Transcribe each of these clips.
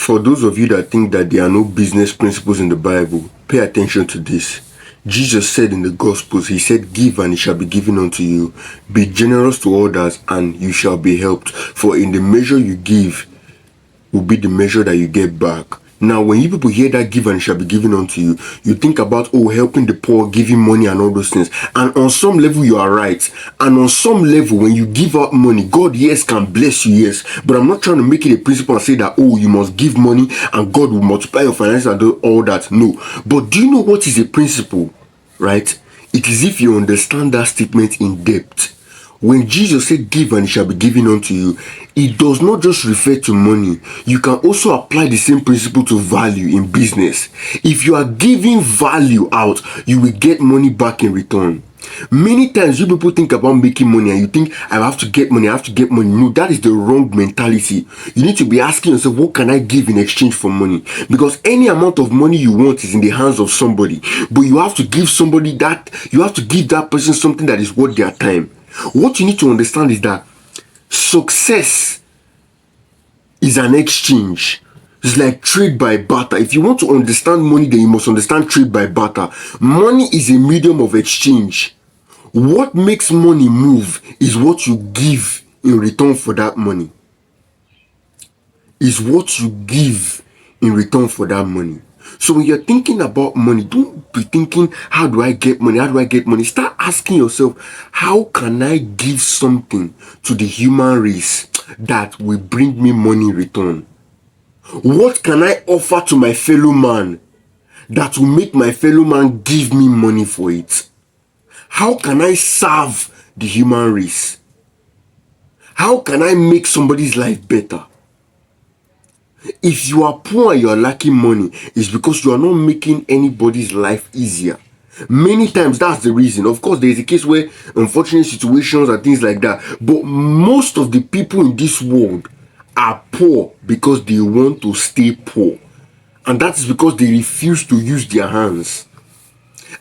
For those of you that think that there are no business principles in the Bible, pay attention to this. Jesus said in the Gospels, he said, give and it shall be given unto you. Be generous to others and you shall be helped. For in the measure you give will be the measure that you get back. Now, when you people hear that give and it shall be given unto you, you think about, oh, helping the poor, giving money and all those things. And on some level, you are right. And on some level, when you give out money, God, yes, can bless you, yes. But I'm not trying to make it a principle and say that, oh, you must give money and God will multiply your finances and do all that. No. But do you know what is a principle, right? It is if you understand that statement in depth. When Jesus said, give and it shall be given unto you, it does not just refer to money. You can also apply the same principle to value in business. If you are giving value out, you will get money back in return. Many times you people think about making money and you think, I have to get money, I have to get money. No, that is the wrong mentality. You need to be asking yourself, what can I give in exchange for money? Because any amount of money you want is in the hands of somebody. But you have to give somebody that, you have to give that person something that is worth their time. What you need to understand is that success is an exchange. It's like trade by barter. If you want to understand money, then you must understand trade by barter. Money is a medium of exchange. What makes money move is what you give in return for that money. Is what you give in return for that money. So when you're thinking about money, don't be thinking, how do I get money? How do I get money? Start asking yourself, how can I give something to the human race that will bring me money in return? What can I offer to my fellow man that will make my fellow man give me money for it? How can I serve the human race? How can I make somebody's life better? If you are poor and you are lacking money, it's because you are not making anybody's life easier. Many times that's the reason. Of course, there is a case where unfortunate situations and things like that. But most of the people in this world are poor because they want to stay poor. And that is because they refuse to use their hands.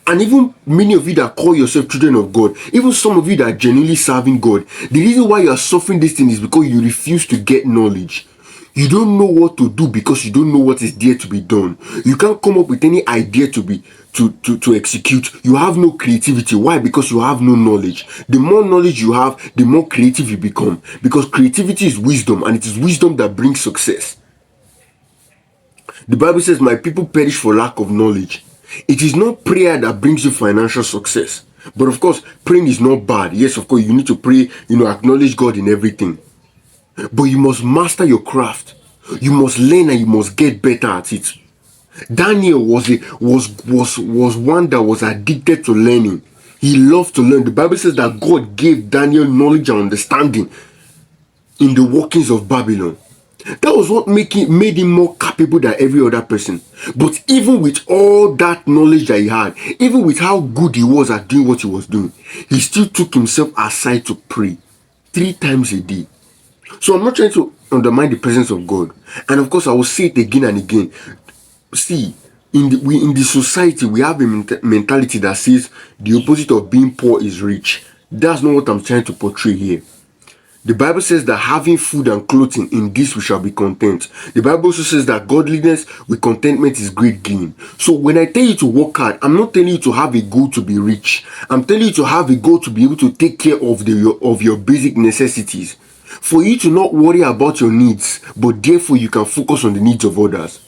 And even many of you that call yourself children of God, even some of you that are genuinely serving God, the reason why you are suffering this thing is because you refuse to get knowledge. You don't know what to do because you don't know what is there to be done. You can't come up with any idea to execute. You have no creativity. Why? Because you have no knowledge. The more knowledge you have, the more creative you become. Because creativity is wisdom, and it is wisdom that brings success. The Bible says, my people perish for lack of knowledge. It is not prayer that brings you financial success. But of course, praying is not bad. Yes, of course, you need to pray, acknowledge God in everything. But you must master your craft. You must learn and you must get better at it. Daniel was one that was addicted to learning. He loved to learn. The Bible says that God gave Daniel knowledge and understanding in the workings of Babylon. That was what made him more capable than every other person. But even with all that knowledge that he had, even with how good he was at doing what he was doing, he still took himself aside to pray 3 times a day. So I'm not trying to undermine the presence of God. And of course, I will say it again and again. See, in the society, we have a mentality that says the opposite of being poor is rich. That's not what I'm trying to portray here. The Bible says that having food and clothing, in this we shall be content. The Bible also says that godliness with contentment is great gain. So when I tell you to work hard, I'm not telling you to have a goal to be rich. I'm telling you to have a goal to be able to take care of your basic necessities. For you to not worry about your needs, but therefore you can focus on the needs of others.